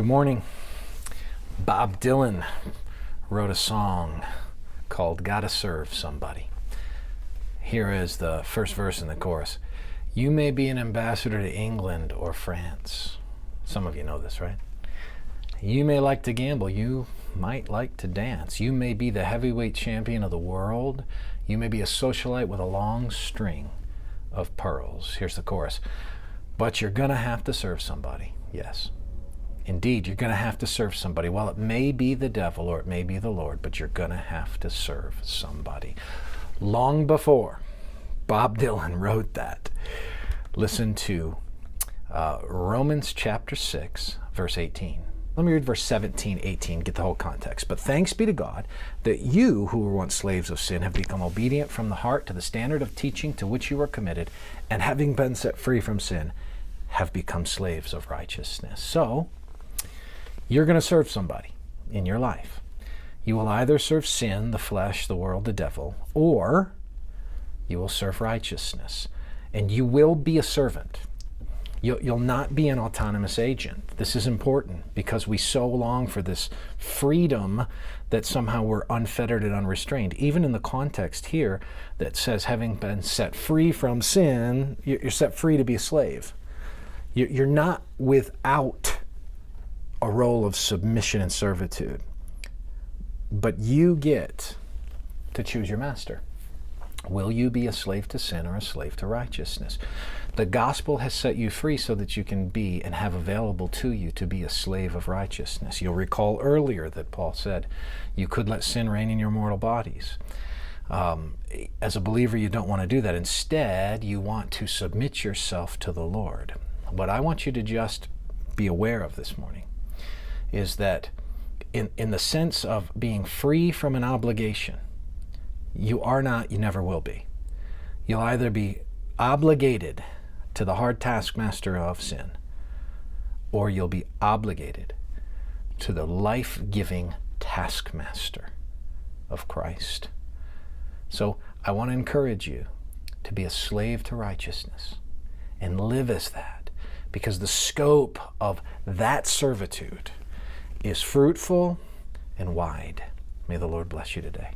Good morning. Bob Dylan wrote a song called Gotta Serve Somebody. Here is the first verse in the chorus. You may be an ambassador to England or France. Some of you know this, right? You may like to gamble. You might like to dance. You may be the heavyweight champion of the world. You may be a socialite with a long string of pearls. Here's the chorus. But you're going to have to serve somebody. Yes. Indeed, you're going to have to serve somebody. Well, it may be the devil or it may be the Lord, but you're going to have to serve somebody. Long before Bob Dylan wrote that, listen to Romans chapter 6, verse 18. Let me read verse 17, 18, get the whole context. But thanks be to God that you, who were once slaves of sin, have become obedient from the heart to the standard of teaching to which you were committed, and having been set free from sin, have become slaves of righteousness. So, you're going to serve somebody in your life. You will either serve sin, the flesh, the world, the devil, or you will serve righteousness. And you will be a servant. You'll not be an autonomous agent. This is important because we so long for this freedom that somehow we're unfettered and unrestrained. Even in the context here that says having been set free from sin, you're set free to be a slave. You're not without a role of submission and servitude, but you get to choose your master. Will you be a slave to sin or a slave to righteousness? The gospel has set you free so that you can be and have available to you to be a slave of righteousness. You'll recall earlier that Paul said you could let sin reign in your mortal bodies. As a believer, you don't want to do that. Instead, you want to submit yourself to the Lord. What I want you to just be aware of this morning is that in the sense of being free from an obligation, you are not, you never will be. You'll either be obligated to the hard taskmaster of sin, or you'll be obligated to the life-giving taskmaster of Christ. So I want to encourage you to be a slave to righteousness and live as that, because the scope of that servitude is fruitful and wide. May the Lord bless you today.